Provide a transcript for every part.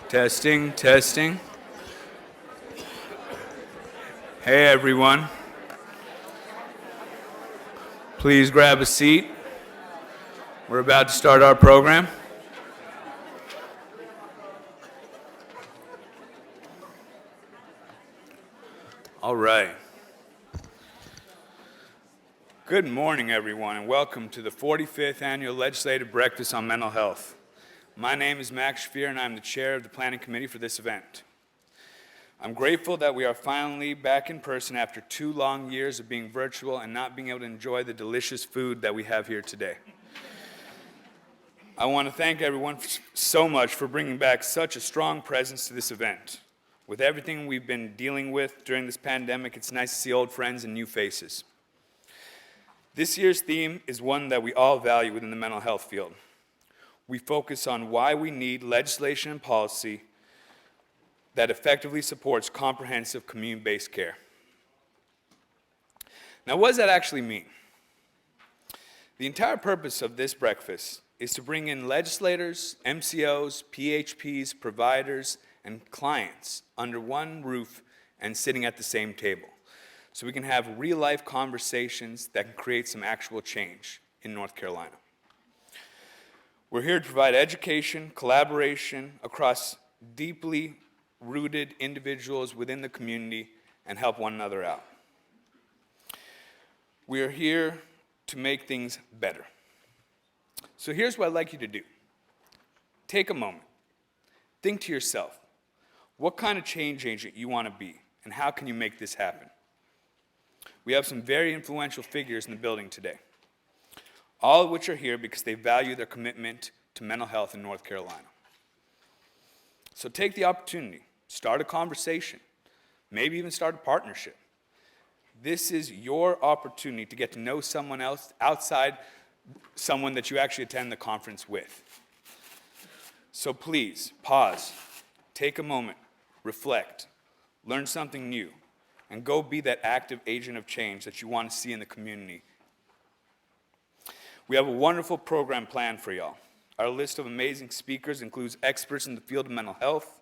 Testing, testing. Hey everyone. Please grab a seat. We're about to start our program. All right. Good morning, everyone, and welcome to the 45th Annual Legislative Breakfast on Mental Health. My name is Max Shafir, and I'm the chair of the planning committee for this event. I'm grateful that we are finally back in person after 2 long years of being virtual and not being able to enjoy the delicious food that we have here today. I want to thank everyone so much for bringing back such a strong presence to this event. With everything we've been dealing with during this pandemic, it's nice to see old friends and new faces. This year's theme is one that we all value within the mental health field. We focus on why we need legislation and policy that effectively supports comprehensive community-based care. Now, what does that actually mean? The entire purpose of this breakfast is to bring in legislators, MCOs, PHPs, providers, and clients under one roof and sitting at the same table, so we can have real-life conversations that can create some actual change in North Carolina. We're here to provide education, collaboration across deeply rooted individuals within the community and help one another out. We are here to make things better. So here's what I'd like you to do. Take a moment. Think to yourself, what kind of change agent you want to be, and how can you make this happen? We have some very influential figures in the building today, all of which are here because they value their commitment to mental health in North Carolina. So take the opportunity, start a conversation, maybe even start a partnership. This is your opportunity to get to know someone else outside someone that you actually attend the conference with. So please, pause, take a moment, reflect, learn something new, and go be that active agent of change that you want to see in the community. We have a wonderful program planned for y'all. Our list of amazing speakers includes experts in the field of mental health,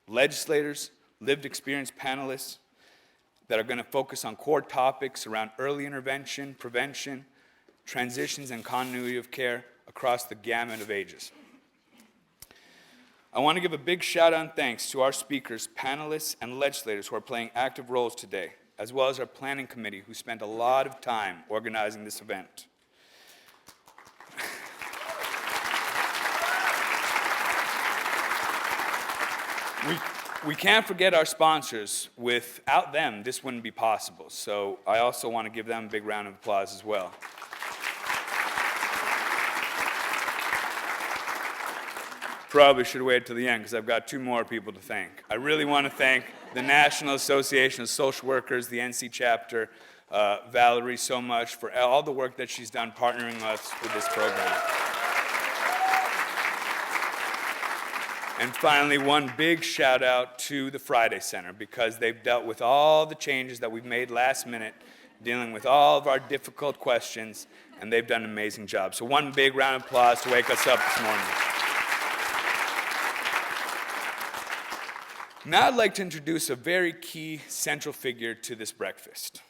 legislators, lived experience panelists that are going to focus on core topics around early intervention, prevention, transitions, and continuity of care across the gamut of ages. I want to give a big shout out and thanks to our speakers, panelists, and legislators who are playing active roles today, as well as our planning committee who spent a lot of time organizing this event. We can't forget our sponsors. Without them, this wouldn't be possible. So I also want to give them a big round of applause as well. Probably should have waited till the end because I've got 2 more people to thank. I really want to thank the National Association of Social Workers, the NC chapter, Valerie so much for all the work that she's done partnering us with this program. And finally, one big shout out to the Friday Center because they've dealt with all the changes that we've made last minute, dealing with all of our difficult questions, and they've done an amazing job. So one big round of applause to wake us up this morning. Now I'd like to introduce a very key central figure to this breakfast.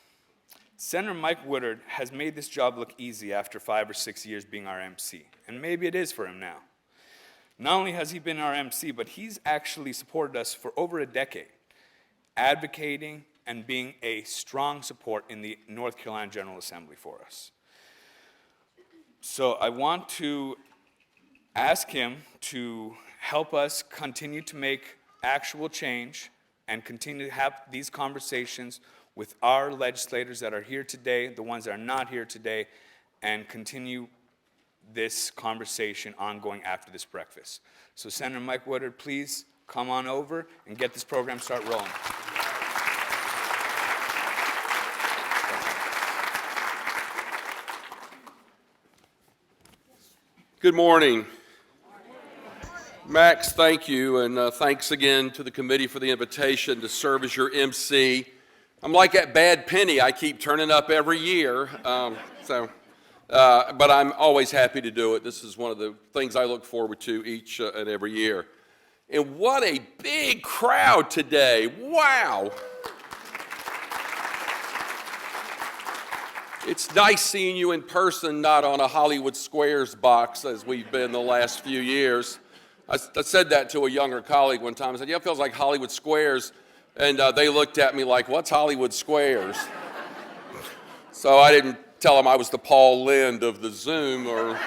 Senator Mike Woodard has made this job look easy after 5 or 6 years being our MC, and maybe it is for him now. Not only has he been our MC, but he's actually supported us for over a decade, advocating and being a strong support in the North Carolina General Assembly for us. So I want to ask him to help us continue to make actual change and continue to have these conversations with our legislators that are here today, the ones that are not here today, and continue this conversation ongoing after this breakfast. So Senator Mike Woodard, please come on over and get this program start rolling. Good morning. Max, thank you, and thanks again to the committee for the invitation to serve as your MC. I'm like that bad penny. I keep turning up every year. But I'm always happy to do it. This is one of the things I look forward to each and every year. And what a big crowd today. Wow. It's nice seeing you in person, not on a Hollywood Squares box as we've been the last few years. I said that to a younger colleague one time. I said, yeah, it feels like Hollywood Squares. And they looked at me like, what's Hollywood Squares? So I didn't tell them I was the Paul Lynde of the Zoom or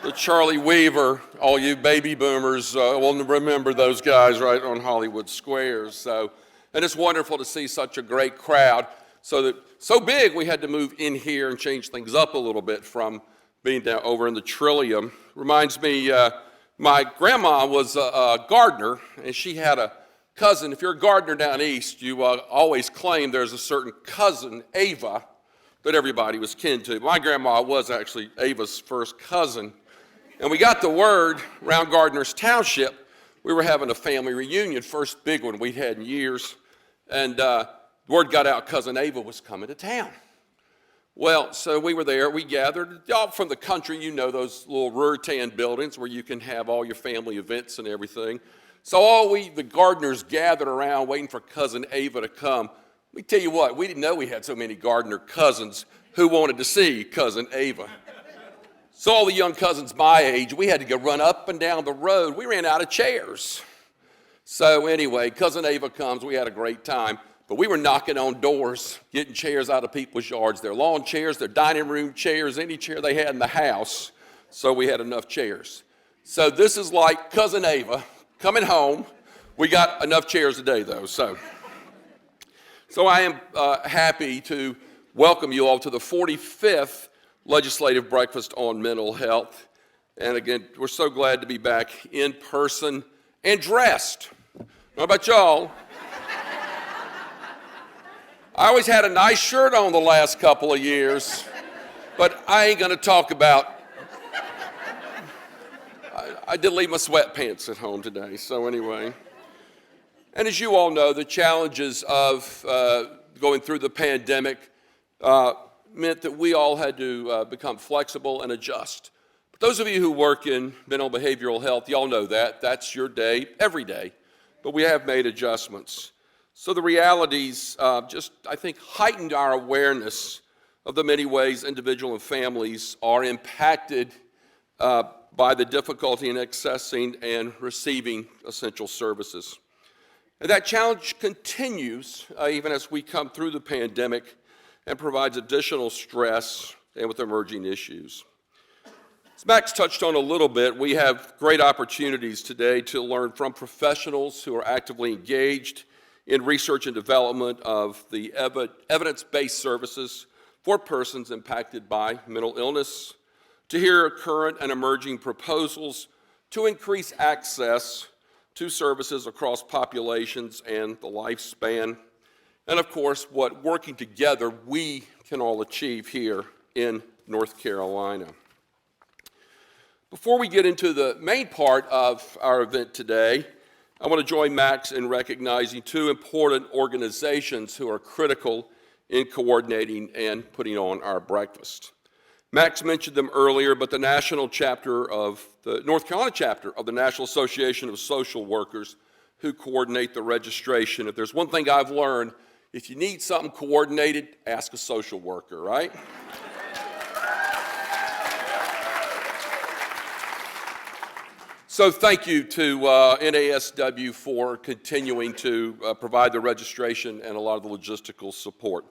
the Charlie Weaver. All you baby boomers will remember those guys right on Hollywood Squares. So, and it's wonderful to see such a great crowd. So big we had to move in here and change things up a little bit from being down over in the Trillium. Reminds me, my grandma was a gardener, and she had a cousin. If you're a gardener down east, you always claim there's a certain cousin, Ava, that everybody was kin to. My grandma was actually Ava's first cousin. And we got the word around Gardner's Township, we were having a family reunion, first big one we'd had in years. And word got out Cousin Ava was coming to town. Well, so we were there, we gathered, y'all from the country, you know those little Ruritan buildings where you can have all your family events and everything. So the gardeners gathered around waiting for Cousin Ava to come. Let me tell you what, we didn't know we had so many gardener cousins who wanted to see Cousin Ava. So all the young cousins my age, we had to go run up and down the road. We ran out of chairs. So anyway, Cousin Ava comes, we had a great time. But we were knocking on doors, getting chairs out of people's yards, their lawn chairs, their dining room chairs, any chair they had in the house. So we had enough chairs. So this is like Cousin Ava coming home. We got enough chairs today, though. So I am happy to welcome you all to the 45th Legislative Breakfast on Mental Health. And again, we're so glad to be back in person and dressed. How about y'all? I always had a nice shirt on the last couple of years, but I ain't going to talk about. I did leave my sweatpants at home today, so anyway. And as you all know, the challenges of going through the pandemic meant that we all had to become flexible and adjust. But those of you who work in mental behavioral health, y'all know that. That's your day, every day. But we have made adjustments. So the realities just, I think, heightened our awareness of the many ways individuals and families are impacted by the difficulty in accessing and receiving essential services. And that challenge continues even as we come through the pandemic and provides additional stress and with emerging issues. As Max touched on a little bit, we have great opportunities today to learn from professionals who are actively engaged in research and development of the evidence-based services for persons impacted by mental illness, to hear current and emerging proposals to increase access to services across populations and the lifespan, and of course, what working together we can all achieve here in North Carolina. Before we get into the main part of our event today, I want to join Max in recognizing two important organizations who are critical in coordinating and putting on our breakfast. Max mentioned them earlier, but the national chapter of the North Carolina chapter of the National Association of Social Workers who coordinate the registration. If there's one thing I've learned, if you need something coordinated, ask a social worker, right? So thank you to NASW for continuing to provide the registration and a lot of the logistical support.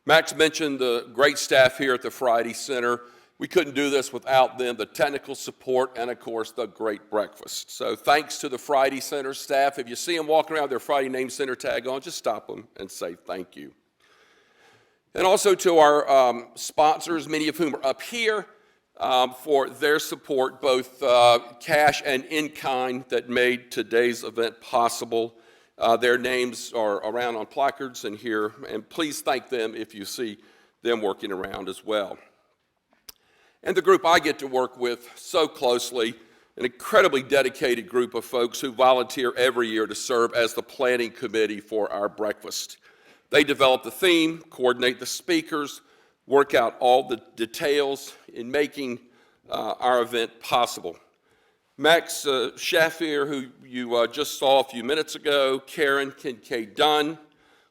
Max mentioned the great staff here at the Friday Center. We couldn't do this without them, the technical support, and of course, the great breakfast. So thanks to the Friday Center staff. If you see them walking around with their Friday Name Center tag on, just stop them and say thank you. And also to our sponsors, many of whom are up here, for their support, both cash and in-kind, that made today's event possible. Their names are around on placards and here, and please thank them if you see them working around as well. And the group I get to work with so closely, an incredibly dedicated group of folks who volunteer every year to serve as the planning committee for our breakfast. They develop the theme, coordinate the speakers, work out all the details in making our event possible. Max Shafir, who you just saw a few minutes ago, Karen Kincaid Dunn,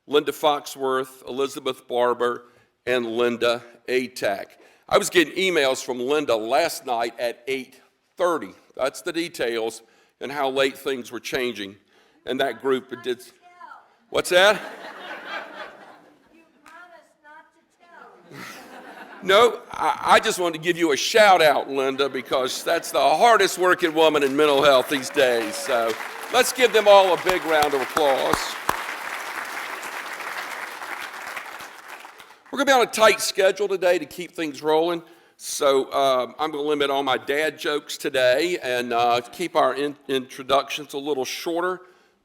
Linda Foxworth, Elizabeth Barber, and Linda Atack. I was getting emails from Linda last night at 8:30. That's the details and how late things were changing. And that group did. What's that? You promised not to tell. No, I just wanted to give you a shout out, Linda, because that's the hardest working woman in mental health these days. So let's give them all a big round of applause. We're going to be on a tight schedule today to keep things rolling. So I'm going to limit all my dad jokes today and keep our introductions a little shorter.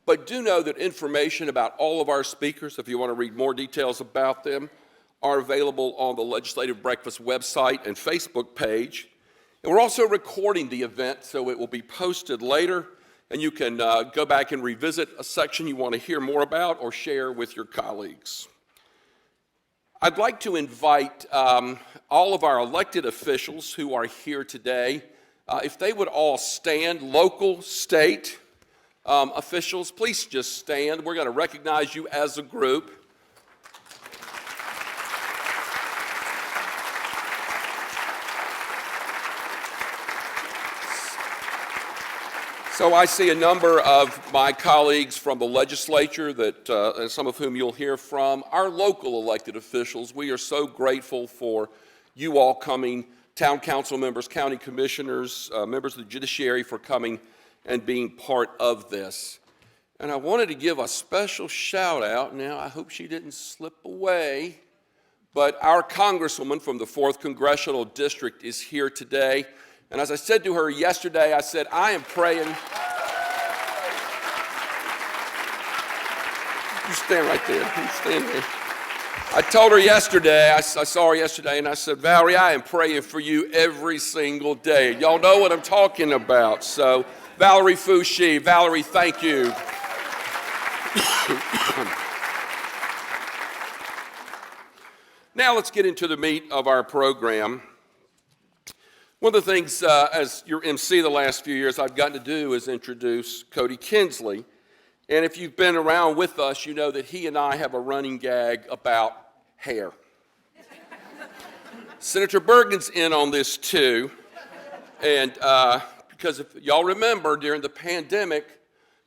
But do know that information about all of our speakers, if you want to read more details about them, are available on the Legislative Breakfast website and Facebook page. And we're also recording the event, so it will be posted later, and you can go back and revisit a section you want to hear more about or share with your colleagues. I'd like to invite all of our elected officials who are here today, if they would all stand, local, state officials, please just stand. We're going to recognize you as a group. So I see a number of my colleagues from the legislature that, and some of whom you'll hear from, our local elected officials. We are so grateful for you all coming, town council members, county commissioners, members of the judiciary for coming and being part of this. And I wanted to give a special shout out, now I hope she didn't slip away, but our congresswoman from the 4th Congressional District is here today. And as I said to her yesterday, I said, I am praying. You stand right there. You stand there. I told her yesterday, I saw her yesterday, and I said, Valerie, I am praying for you every single day. Y'all know what I'm talking about. So, Valerie Fouché, Valerie, thank you. Now let's get into the meat of our program. One of the things, as your MC the last few years, I've gotten to do is introduce Cody Kinsley. And if you've been around with us, you know that he and I have a running gag about hair. Senator Bergen's in on this too. And because if y'all remember, during the pandemic,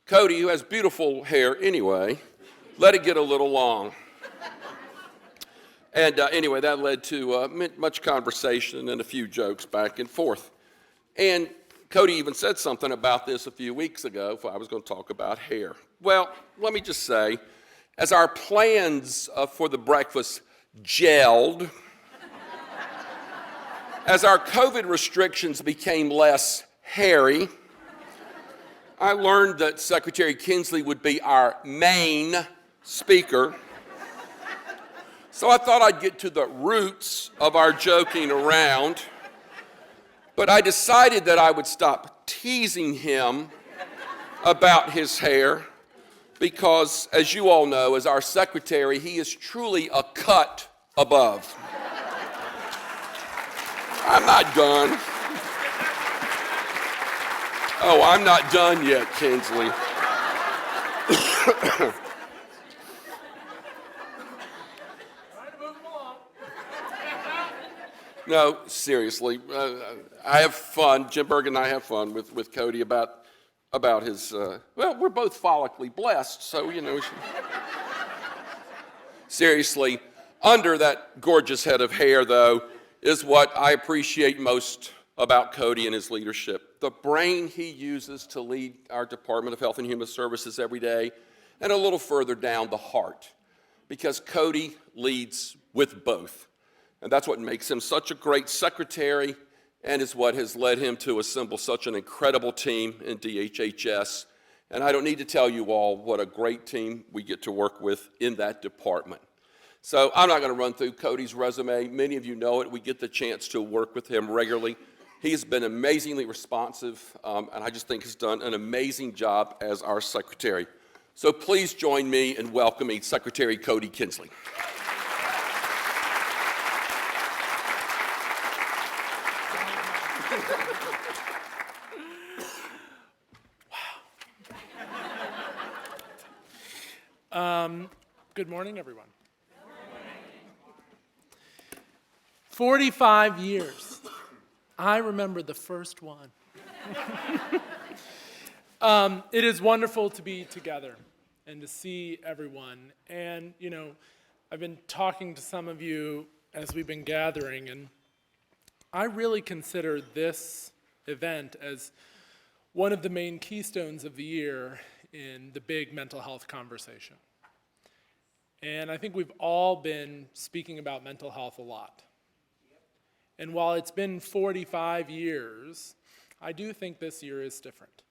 Cody, who has beautiful hair anyway, let it get a little long. And anyway, that led to much conversation and a few jokes back and forth. And Cody even said something about this a few weeks ago, if I was going to talk about hair. Well, let me just say, as our plans for the breakfast gelled, as our COVID restrictions became less hairy, I learned that Secretary Kinsley would be our main speaker. So I thought I'd get to the roots of our joking around, but I decided that I would stop teasing him about his hair because, as you all know, as our secretary, he is truly a cut above. I'm not done. Oh, I'm not done yet, Kinsley. No, seriously, I have fun. Jim Bergen and I have fun with Cody about his, well, we're both follically blessed, so, you know. Seriously, under that gorgeous head of hair, though, is what I appreciate most about Cody and his leadership. The brain he uses to lead our Department of Health and Human Services every day, and a little further down, the heart, because Cody leads with both. And that's what makes him such a great secretary and is what has led him to assemble such an incredible team in DHHS. And I don't need to tell you all what a great team we get to work with in that department. So I'm not going to run through Cody's resume. Many of you know it. We get the chance to work with him regularly. He has been amazingly responsive, and I just think has done an amazing job as our secretary. So please join me in welcoming Secretary Cody Kinsley. Good morning, everyone. 45 years. I remember the first one. It is wonderful to be together and to see everyone. And, you know, I've been talking to some of you as we've been gathering, and I really consider this event as one of the main keystones of the year in the big mental health conversation. And I think we've all been speaking about mental health a lot. And while it's been 45 years, I do think this year is different.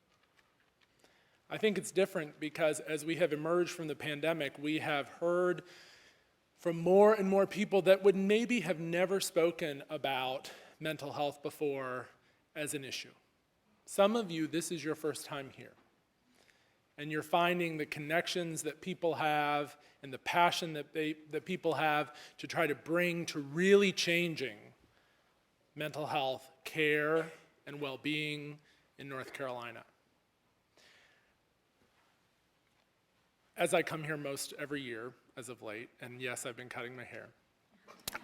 I think it's different because as we have emerged from the pandemic, we have heard from more and more people that would maybe have never spoken about mental health before as an issue. Some of you, this is your first time here. And you're finding the connections that people have and the passion that people have to try to bring to really changing mental health care and well-being in North Carolina. As I come here most every year as of late, and yes, I've been cutting my hair,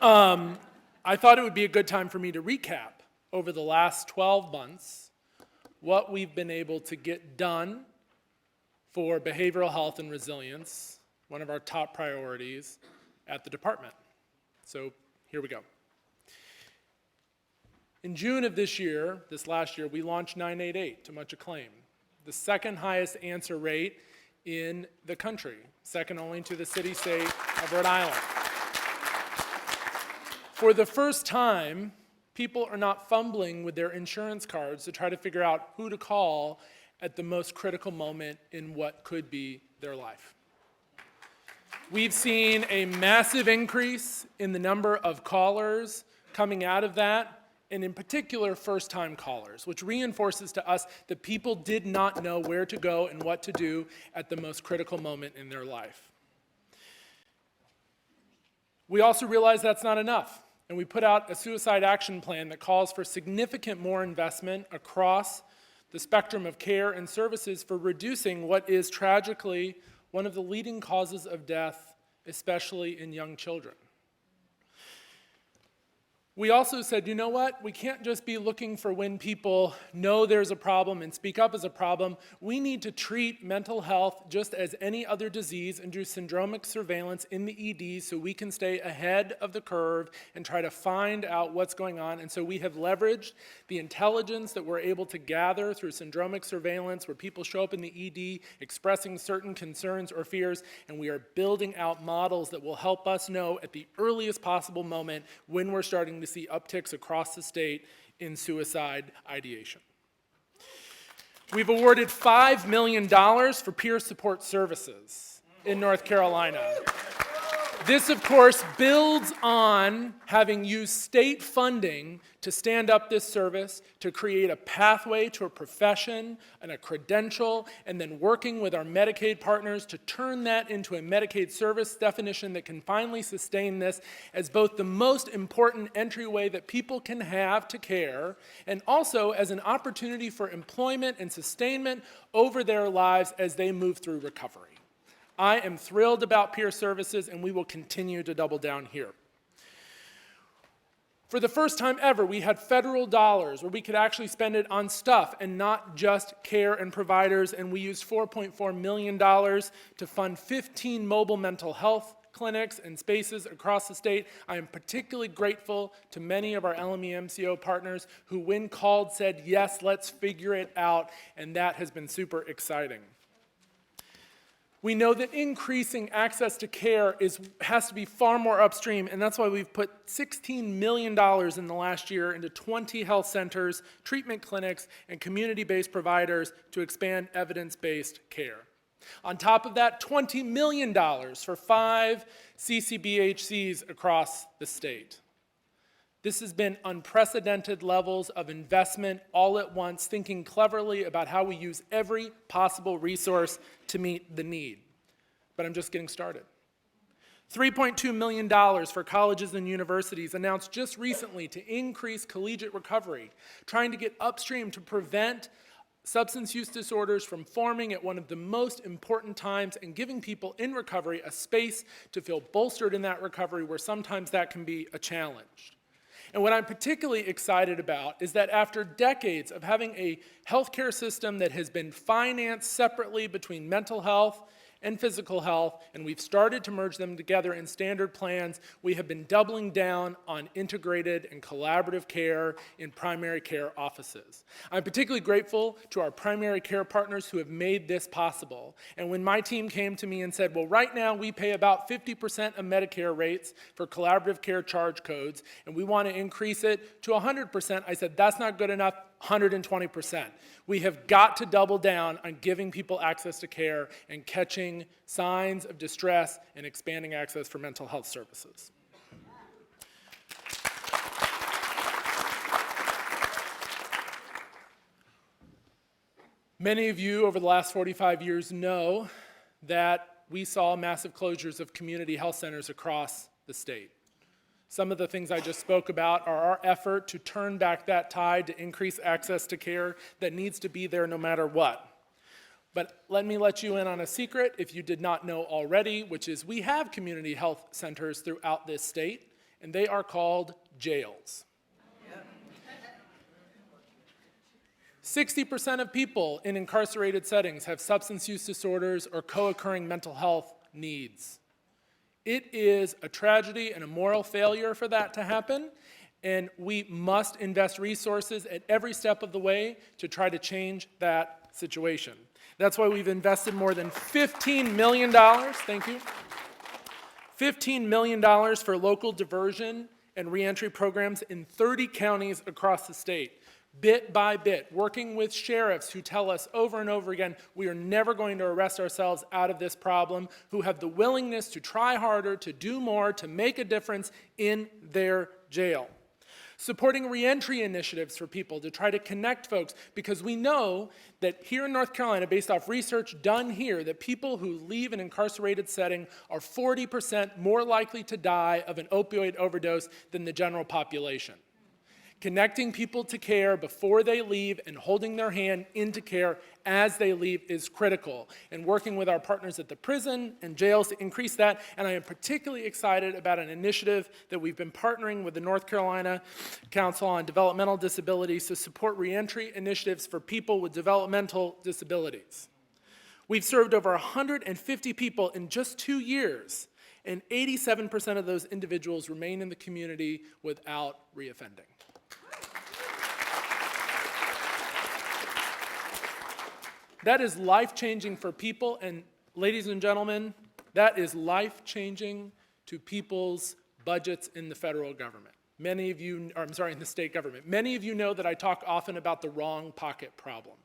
I thought it would be a good time for me to recap over the last 12 months what we've been able to get done for behavioral health and resilience, one of our top priorities at the department. So here we go. In June of this last year, we launched 988 to much acclaim, the second highest answer rate in the country, second only to the city-state of Rhode Island. For the first time, people are not fumbling with their insurance cards to try to figure out who to call at the most critical moment in what could be their life. We've seen a massive increase in the number of callers coming out of that, and in particular, first-time callers, which reinforces to us that people did not know where to go and what to do at the most critical moment in their life. We also realize that's not enough, and we put out a suicide action plan that calls for significant more investment across the spectrum of care and services for reducing what is tragically one of the leading causes of death, especially in young children. We also said, you know what? We can't just be looking for when people know there's a problem and speak up as a problem. We need to treat mental health just as any other disease and do syndromic surveillance in the ED so we can stay ahead of the curve and try to find out what's going on. And so we have leveraged the intelligence that we're able to gather through syndromic surveillance where people show up in the ED expressing certain concerns or fears, and we are building out models that will help us know at the earliest possible moment when we're starting to see upticks across the state in suicide ideation. We've awarded $5 million for peer support services in North Carolina. This, of course, builds on having used state funding to stand up this service, to create a pathway to a profession and a credential, and then working with our Medicaid partners to turn that into a Medicaid service definition that can finally sustain this as both the most important entryway that people can have to care, and also as an opportunity for employment and sustainment over their lives as they move through recovery. I am thrilled about peer services, and we will continue to double down here. For the first time ever, we had federal dollars where we could actually spend it on stuff and not just care and providers, and we used $4.4 million to fund 15 mobile mental health clinics and spaces across the state. I am particularly grateful to many of our LME MCO partners who, when called, said, yes, let's figure it out, and that has been super exciting. We know that increasing access to care has to be far more upstream, and that's why we've put $16 million in the last year into 20 health centers, treatment clinics, and community-based providers to expand evidence-based care. On top of that, $20 million for 5 CCBHCs across the state. This has been unprecedented levels of investment all at once, thinking cleverly about how we use every possible resource to meet the need. But I'm just getting started. $3.2 million for colleges and universities announced just recently to increase collegiate recovery, trying to get upstream to prevent substance use disorders from forming at one of the most important times and giving people in recovery a space to feel bolstered in that recovery where sometimes that can be a challenge. And what I'm particularly excited about is that after decades of having a healthcare system that has been financed separately between mental health and physical health, and we've started to merge them together in standard plans, we have been doubling down on integrated and collaborative care in primary care offices. I'm particularly grateful to our primary care partners who have made this possible. And when my team came to me and said, well, right now we pay about 50% of Medicare rates for collaborative care charge codes, and we want to increase it to 100%, I said, that's not good enough, 120%. We have got to double down on giving people access to care and catching signs of distress and expanding access for mental health services. Many of you over the last 45 years know that we saw massive closures of community health centers across the state. Some of the things I just spoke about are our effort to turn back that tide to increase access to care that needs to be there no matter what. But let me let you in on a secret if you did not know already, which is we have community health centers throughout this state, and they are called jails. 60% of people in incarcerated settings have substance use disorders or co-occurring mental health needs. It is a tragedy and a moral failure for that to happen, and we must invest resources at every step of the way to try to change that situation. That's why we've invested more than $15 million, thank you, $15 million for local diversion and reentry programs in 30 counties across the state. Bit by bit, working with sheriffs who tell us over and over again, we are never going to arrest ourselves out of this problem, who have the willingness to try harder, to do more, to make a difference in their jail. Supporting reentry initiatives for people to try to connect folks, because we know that here in North Carolina, based off research done here, that people who leave an incarcerated setting are 40% more likely to die of an opioid overdose than the general population. Connecting people to care before they leave and holding their hand into care as they leave is critical. And working with our partners at the prison and jails to increase that. And I am particularly excited about an initiative that we've been partnering with the North Carolina Council on Developmental Disabilities to support reentry initiatives for people with developmental disabilities. We've served over 150 people in just 2 years, and 87% of those individuals remain in the community without reoffending. That is life-changing for people, and ladies and gentlemen, that is life-changing to people's budgets in the federal government. Many of you, or I'm sorry, in the state government. Many of you know that I talk often about the wrong pocket problem.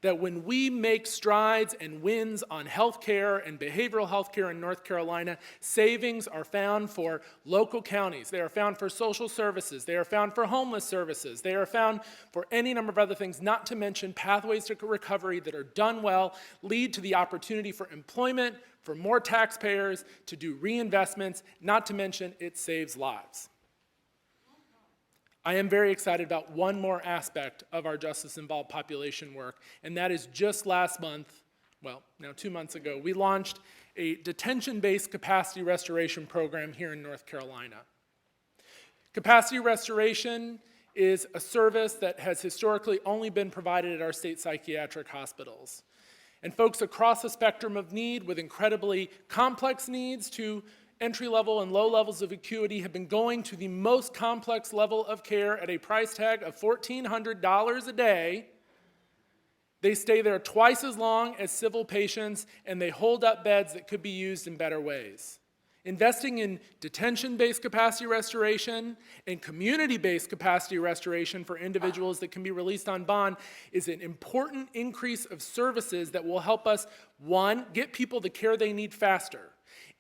That when we make strides and wins on healthcare and behavioral healthcare in North Carolina, savings are found for local counties. They are found for social services. They are found for homeless services. They are found for any number of other things, not to mention pathways to recovery that are done well, lead to the opportunity for employment, for more taxpayers, to do reinvestments, not to mention it saves lives. I am very excited about one more aspect of our justice-involved population work, and that is just last month, well, now 2 months ago, we launched a detention-based capacity restoration program here in North Carolina. Capacity restoration is a service that has historically only been provided at our state psychiatric hospitals. And folks across the spectrum of need with incredibly complex needs to entry-level and low levels of acuity have been going to the most complex level of care at a price tag of $1,400 a day. They stay there twice as long as civil patients, and they hold up beds that could be used in better ways. Investing in detention-based capacity restoration and community-based capacity restoration for individuals that can be released on bond is an important increase of services that will help us, one, get people the care they need faster,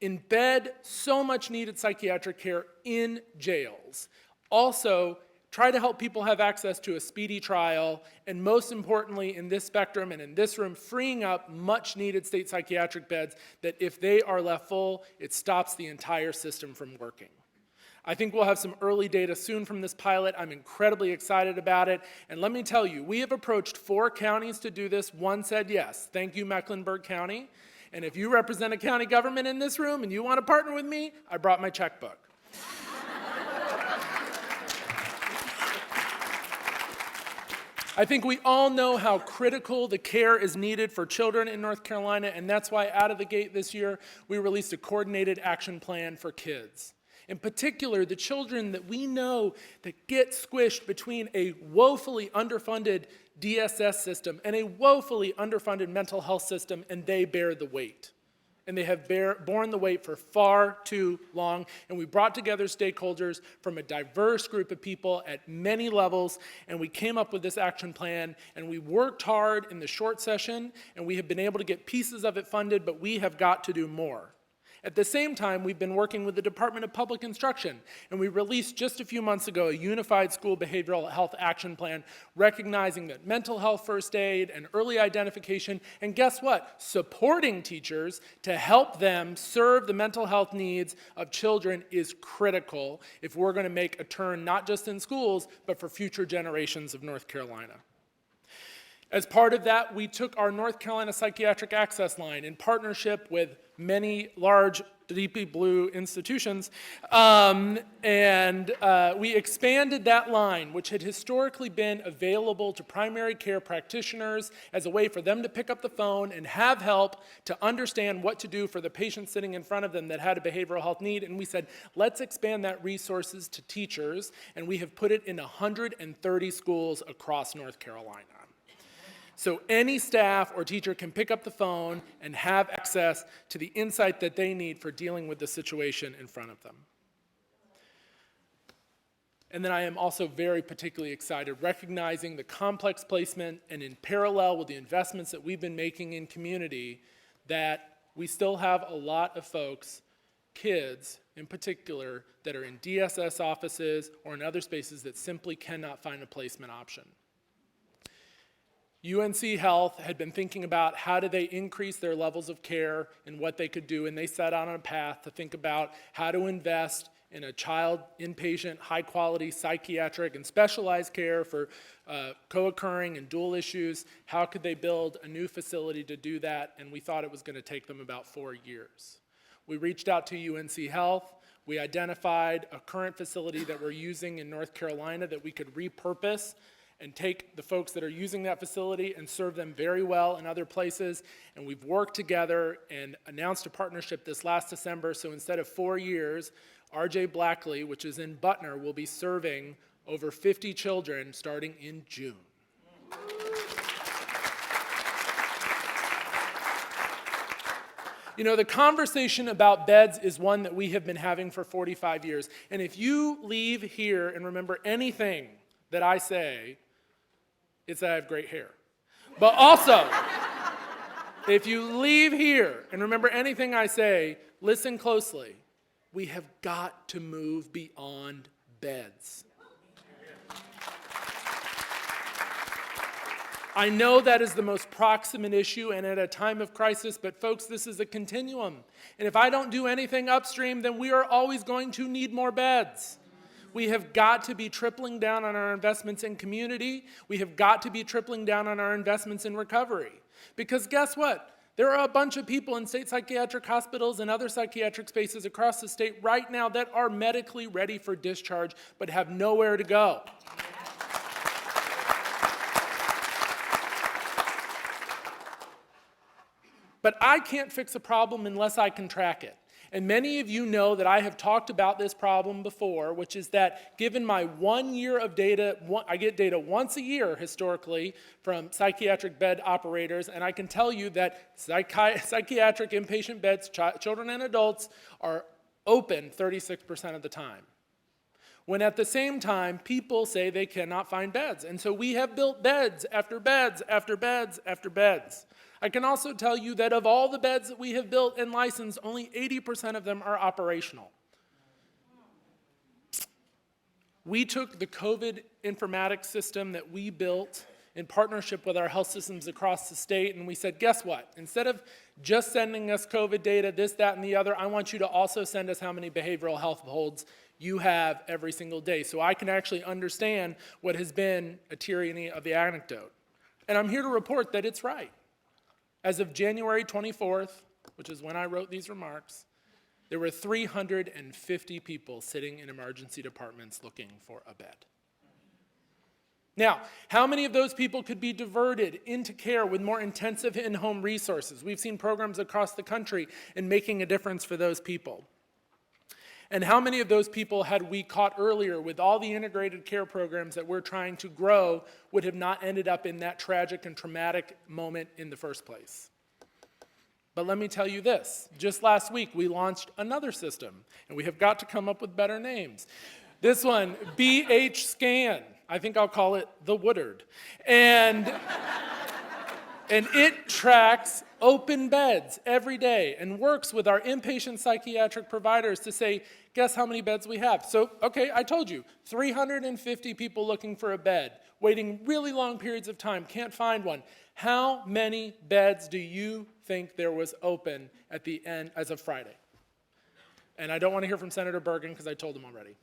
embed so much needed psychiatric care in jails. Also, try to help people have access to a speedy trial, and most importantly, in this spectrum and in this room, freeing up much needed state psychiatric beds that if they are left full, it stops the entire system from working. I think we'll have some early data soon from this pilot. I'm incredibly excited about it. And let me tell you, we have approached 4 counties to do this. 1 said yes. Thank you, Mecklenburg County. And if you represent a county government in this room and you want to partner with me, I brought my checkbook. I think we all know how critical the care is needed for children in North Carolina, and that's why out of the gate this year, we released a coordinated action plan for kids. In particular, the children that we know that get squished between a woefully underfunded DSS system and a woefully underfunded mental health system, and they bear the weight. And they have borne the weight for far too long. And we brought together stakeholders from a diverse group of people at many levels, and we came up with this action plan, and we worked hard in the short session, and we have been able to get pieces of it funded, but we have got to do more. At the same time, we've been working with the Department of Public Instruction, and we released just a few months ago a unified school behavioral health action plan recognizing that mental health first aid and early identification, and guess what? Supporting teachers to help them serve the mental health needs of children is critical if we're going to make a turn not just in schools, but for future generations of North Carolina. As part of that, we took our North Carolina Psychiatric Access Line in partnership with many large, deeply blue institutions, and we expanded that line, which had historically been available to primary care practitioners as a way for them to pick up the phone and have help to understand what to do for the patient sitting in front of them that had a behavioral health need. And we said, let's expand that resources to teachers, and we have put it in 130 schools across North Carolina. So any staff or teacher can pick up the phone and have access to the insight that they need for dealing with the situation in front of them. And then I am also very particularly excited, recognizing the complex placement and in parallel with the investments that we've been making in community, that we still have a lot of folks, kids in particular, that are in DSS offices or in other spaces that simply cannot find a placement option. UNC Health had been thinking about how do they increase their levels of care and what they could do, and they set out on a path to think about how to invest in a child inpatient, high-quality psychiatric and specialized care for co-occurring and dual issues. How could they build a new facility to do that? And we thought it was going to take them about 4 years. We reached out to UNC Health. We identified a current facility that we're using in North Carolina that we could repurpose and take the folks that are using that facility and serve them very well in other places. And we've worked together and announced a partnership this last December. So instead of 4 years, R.J. Blackley, which is in Butner, will be serving over 50 children starting in June. You know, the conversation about beds is one that we have been having for 45 years. And if you leave here and remember anything that I say, it's that I have great hair. But also, if you leave here and remember anything I say, listen closely. We have got to move beyond beds. I know that is the most proximate issue and at a time of crisis, but folks, this is a continuum. And if I don't do anything upstream, then we are always going to need more beds. We have got to be tripling down on our investments in community. We have got to be tripling down on our investments in recovery. Because guess what? There are a bunch of people in state psychiatric hospitals and other psychiatric spaces across the state right now that are medically ready for discharge but have nowhere to go. But I can't fix a problem unless I can track it. And many of you know that I have talked about this problem before, which is that given my 1 year of data, I get data once a year historically from psychiatric bed operators, and I can tell you that psychiatric inpatient beds, children and adults, are open 36% of the time. When at the same time, people say they cannot find beds. And so we have built beds after beds after beds after beds. I can also tell you that of all the beds that we have built and licensed, only 80% of them are operational. We took the COVID informatics system that we built in partnership with our health systems across the state, and we said, guess what? Instead of just sending us COVID data, this, that, and the other, I want you to also send us how many behavioral health holds you have every single day, so I can actually understand what has been a tyranny of the anecdote. And I'm here to report that it's right. As of January 24th, which is when I wrote these remarks, there were 350 people sitting in emergency departments looking for a bed. Now, how many of those people could be diverted into care with more intensive in-home resources? We've seen programs across the country in making a difference for those people. And how many of those people had we caught earlier with all the integrated care programs that we're trying to grow would have not ended up in that tragic and traumatic moment in the first place? But let me tell you this, just last week we launched another system, and we have got to come up with better names. This one, BH Scan, I think I'll call it the Woodard. And it tracks open beds every day and works with our inpatient psychiatric providers to say, guess how many beds we have? So, okay, I told you, 350 people looking for a bed, waiting really long periods of time, can't find one. How many beds do you think there was open at the end as of Friday? And I don't want to hear from Senator Bergen because I told him already.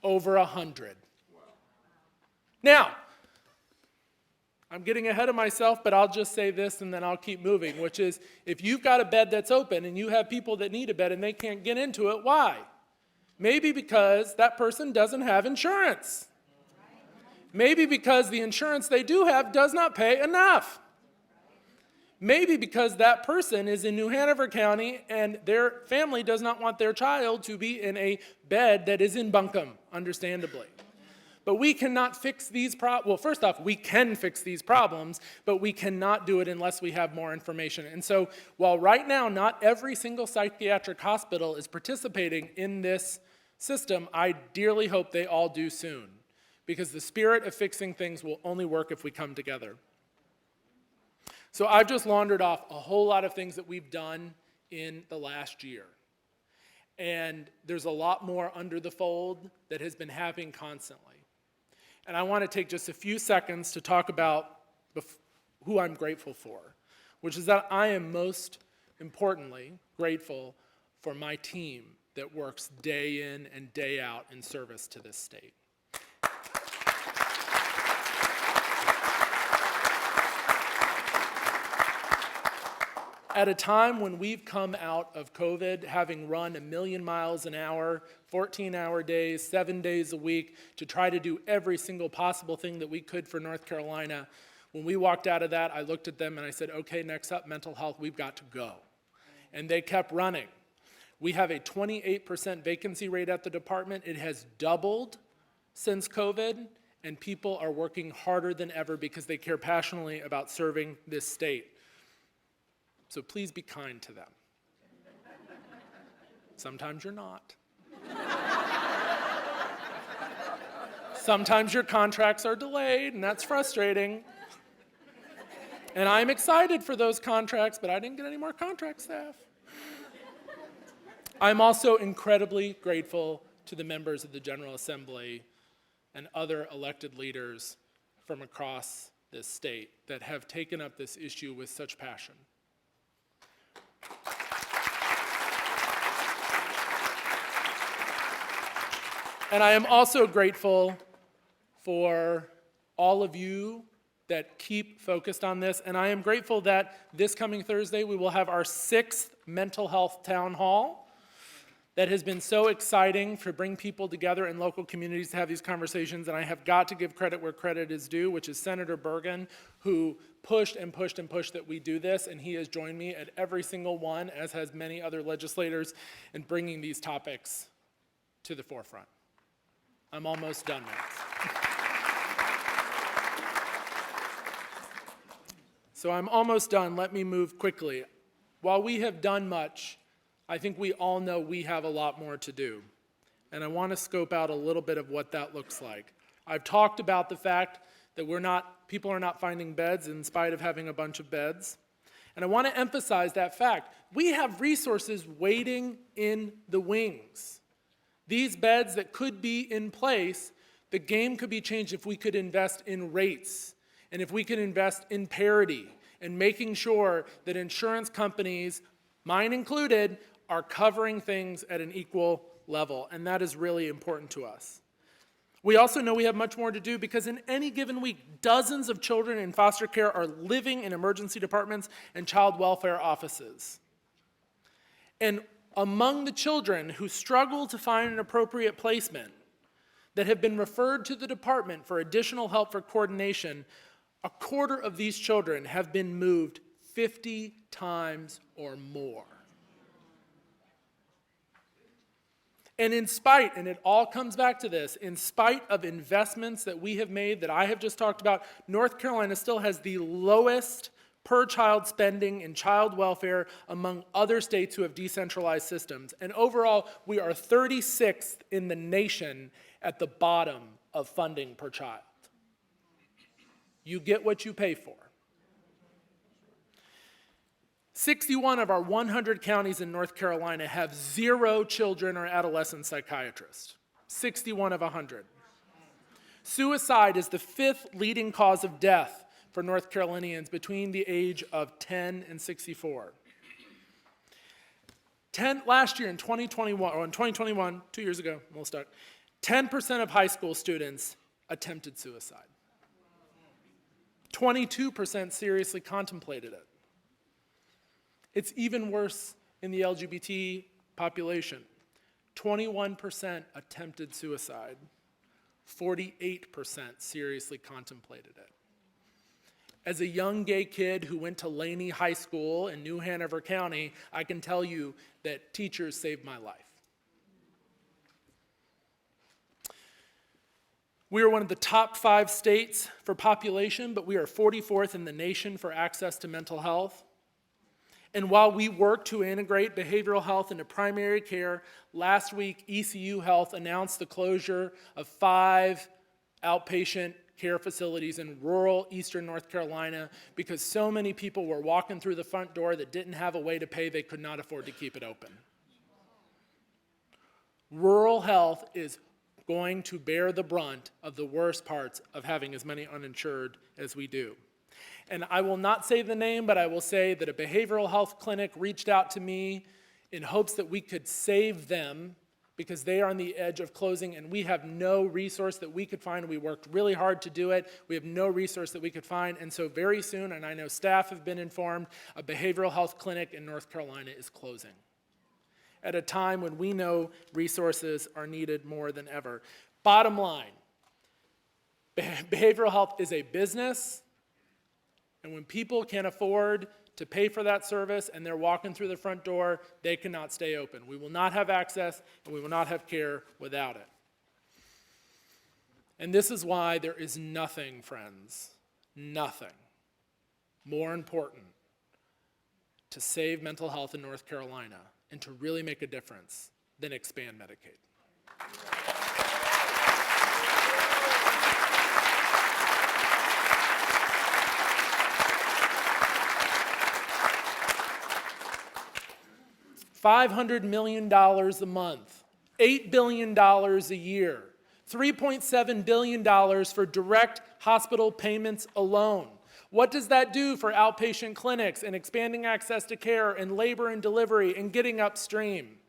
Over 100. Now, I'm getting ahead of myself, but I'll just say this and then I'll keep moving, which is if you've got a bed that's open and you have people that need a bed and they can't get into it, why? Maybe because that person doesn't have insurance. Maybe because the insurance they do have does not pay enough. Maybe because that person is in New Hanover County and their family does not want their child to be in a bed that is in Buncombe, understandably. But we cannot fix these problems. Well, first off, we can fix these problems, but we cannot do it unless we have more information. And so while right now not every single psychiatric hospital is participating in this system, I dearly hope they all do soon, because the spirit of fixing things will only work if we come together. So I've just laundered off a whole lot of things that we've done in the last year. And there's a lot more under the fold that has been happening constantly. And I want to take just a few seconds to talk about who I'm grateful for, which is that I am most importantly grateful for my team that works day in and day out in service to this state. At a time when we've come out of COVID, having run 1,000,000 miles an hour, 14-hour days, 7 days a week, to try to do every single possible thing that we could for North Carolina, when we walked out of that, I looked at them and I said, okay, next up, mental health, we've got to go. And they kept running. We have a 28% vacancy rate at the department. It has doubled since COVID, and people are working harder than ever because they care passionately about serving this state. So please be kind to them. Sometimes you're not. Sometimes your contracts are delayed, and that's frustrating. And I'm excited for those contracts, but I didn't get any more contract staff. I'm also incredibly grateful to the members of the General Assembly and other elected leaders from across this state that have taken up this issue with such passion. And I am also grateful for all of you that keep focused on this, and I am grateful that this coming Thursday we will have our 6th mental health town hall. That has been so exciting to bring people together in local communities to have these conversations, and I have got to give credit where credit is due, which is Senator Bergen, who pushed and pushed and pushed that we do this, and he has joined me at every single one, as has many other legislators, in bringing these topics to the forefront. I'm almost done with. So I'm almost done. Let me move quickly. While we have done much, I think we all know we have a lot more to do. And I want to scope out a little bit of what that looks like. I've talked about the fact that people are not finding beds in spite of having a bunch of beds. And I want to emphasize that fact. We have resources waiting in the wings. These beds that could be in place The game could be changed if we could invest in rates, and if we could invest in parity, and making sure that insurance companies, mine included, are covering things at an equal level, and that is really important to us. We also know we have much more to do because in any given week, dozens of children in foster care are living in emergency departments and child welfare offices. And among the children who struggle to find an appropriate placement, that have been referred to the department for additional help for coordination, a quarter of these children have been moved 50 times or more. And in spite, and it all comes back to this, in spite of investments that we have made that I have just talked about, North Carolina still has the lowest per child spending in child welfare among other states who have decentralized systems. And overall, we are 36th in the nation at the bottom of funding per child. You get what you pay for. 61 of our 100 counties in North Carolina have 0 children or adolescent psychiatrists. 61 of 100. Suicide is the 5th leading cause of death for North Carolinians between the age of 10 and 64. Last year in 2021, 2 years ago, I'm a little stuck, 10% of high school students attempted suicide. 22% seriously contemplated it. It's even worse in the LGBT population. 21% attempted suicide. 48% seriously contemplated it. As a young gay kid who went to Laney High School in New Hanover County, I can tell you that teachers saved my life. We are one of the top 5 states for population, but we are 44th in the nation for access to mental health. And while we work to integrate behavioral health into primary care, last week ECU Health announced the closure of 5 outpatient care facilities in rural eastern North Carolina because so many people were walking through the front door that didn't have a way to pay, they could not afford to keep it open. Rural health is going to bear the brunt of the worst parts of having as many uninsured as we do. And I will not say the name, but I will say that a behavioral health clinic reached out to me in hopes that we could save them because they are on the edge of closing and we have no resource that we could find. We worked really hard to do it. We have no resource that we could find. And so very soon, and I know staff have been informed, a behavioral health clinic in North Carolina is closing at a time when we know resources are needed more than ever. Bottom line, behavioral health is a business, and when people can't afford to pay for that service and they're walking through the front door, they cannot stay open. We will not have access and we will not have care without it. And this is why there is nothing, friends, nothing more important to save mental health in North Carolina and to really make a difference than expand Medicaid. $500 million a month, $8 billion a year, $3.7 billion for direct hospital payments alone. What does that do for outpatient clinics and expanding access to care and labor and delivery and getting upstream?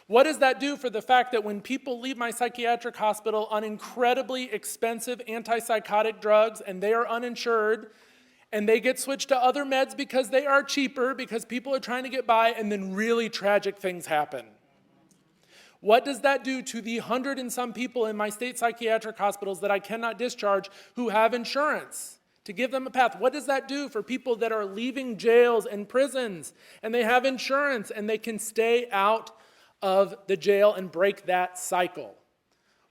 What does that do for the fact that when people leave my psychiatric hospital on incredibly expensive antipsychotic drugs and they are uninsured, and they get switched to other meds because they are cheaper, because people are trying to get by, and then really tragic things happen? What does that do to the 100 and some people in my state psychiatric hospitals that I cannot discharge who have insurance to give them a path? What does that do for people that are leaving jails and prisons and they have insurance and they can stay out of the jail and break that cycle?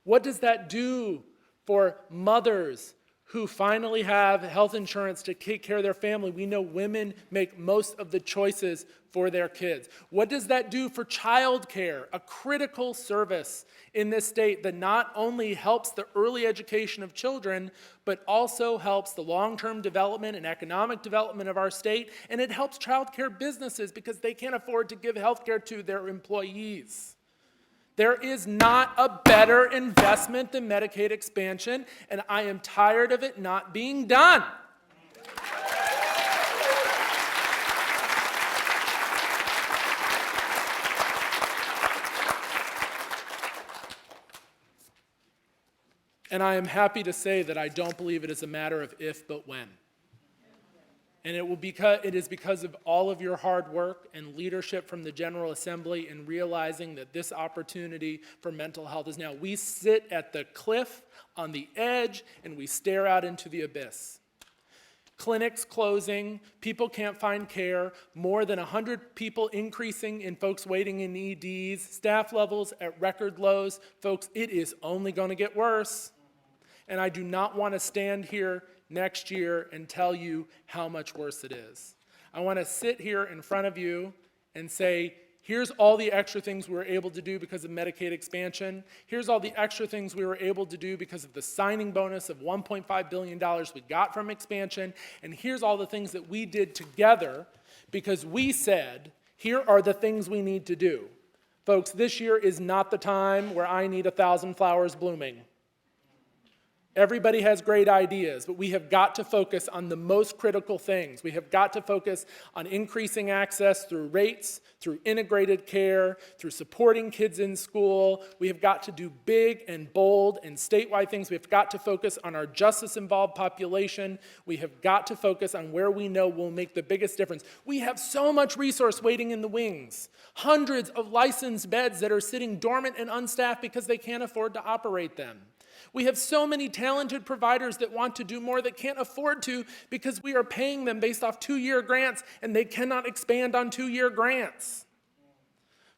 What does that do for mothers who finally have health insurance to take care of their family? We know women make most of the choices for their kids. What does that do for child care, a critical service in this state that not only helps the early education of children, but also helps the long-term development and economic development of our state, and it helps child care businesses because they can't afford to give health care to their employees. There is not a better investment than Medicaid expansion, and I am tired of it not being done. And I am happy to say that I don't believe it is a matter of if, but when. And it is because of all of your hard work and leadership from the General Assembly in realizing that this opportunity for mental health is now. We sit at the cliff on the edge and we stare out into the abyss. Clinics closing, people can't find care, more than 100 people increasing in folks waiting in EDs, staff levels at record lows. Folks, it is only going to get worse. And I do not want to stand here next year and tell you how much worse it is. I want to sit here in front of you and say, here's all the extra things we were able to do because of Medicaid expansion. Here's all the extra things we were able to do because of the signing bonus of $1.5 billion we got from expansion. And here's all the things that we did together because we said, here are the things we need to do. Folks, this year is not the time where I need 1,000 flowers blooming. Everybody has great ideas, but we have got to focus on the most critical things. We have got to focus on increasing access through rates, through integrated care, through supporting kids in school. We have got to do big and bold and statewide things. We have got to focus on our justice-involved population. We have got to focus on where we know will make the biggest difference. We have so much resource waiting in the wings. Hundreds of licensed beds that are sitting dormant and unstaffed because they can't afford to operate them. We have so many talented providers that want to do more that can't afford to because we are paying them based off 2-year grants and they cannot expand on 2-year grants.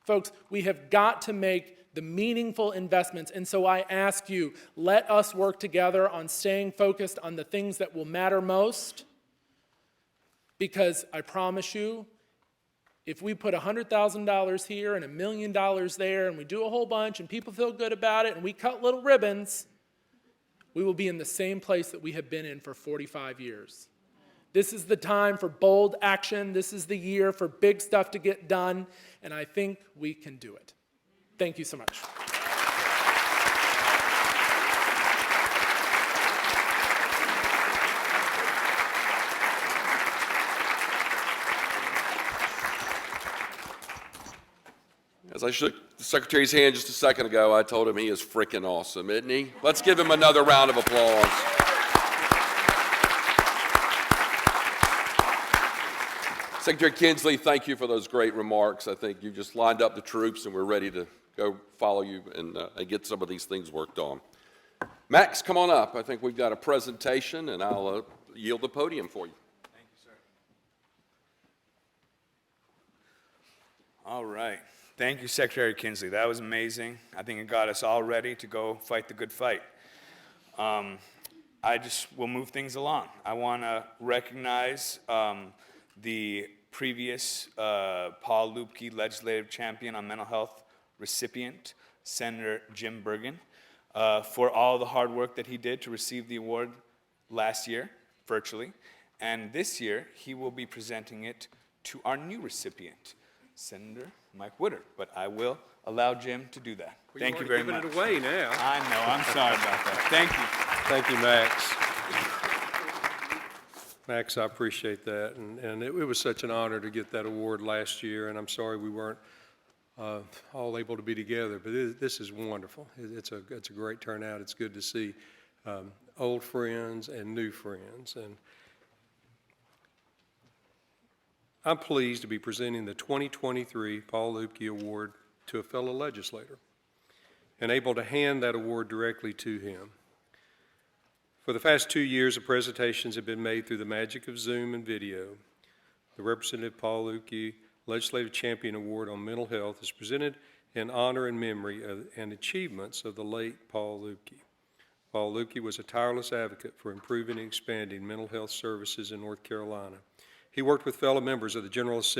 Folks, we have got to make the meaningful investments, and so I ask you, let us work together on staying focused on the things that will matter most, because I promise you, if we put $100,000 here and $1 million there and we do a whole bunch and people feel good about it and we cut little ribbons, we will be in the same place that we have been in for 45 years. This is the time for bold action. This is the year for big stuff to get done, and I think we can do it. Thank you so much. As I shook the Secretary's hand just a second ago, I told him he is freaking awesome, isn't he? Let's give him another round of applause. Secretary Kinsley, thank you for those great remarks. I think you just lined up the troops and we're ready to go follow you and get some of these things worked on. Max, come on up. I think we've got a presentation and I'll yield the podium for you. Thank you, sir. All right. Thank you, Secretary Kinsley. That was amazing. I think it got us all ready to go fight the good fight. I just will move things along. I want to recognize the previous Paul Luebke Legislative Champion on Mental Health recipient, Senator Jim Bergen, for all the hard work that he did to receive the award last year, virtually. And this year, he will be presenting it to our new recipient, Senator Mike Woodard, but I will allow Jim to do that. Well, Thank you very much. Giving it away now. I know, I'm sorry about that. Thank you. Thank you, Max. Max, I appreciate that, and it was such an honor to get that award last year, and I'm sorry we weren't all able to be together, but this is wonderful. It's a great turnout. It's good to see old friends and new friends, and I'm pleased to be presenting the 2023 Paul Luebke Award to a fellow legislator and able to hand that award directly to him. For the past 2 years, the presentations have been made through the magic of Zoom and video. The Representative Paul Luebke Legislative Champion Award on Mental Health is presented in honor and memory of and achievements of the late Paul Luebke. Paul Luebke was a tireless advocate for improving and expanding mental health services in North Carolina. He worked with fellow members of the General Assembly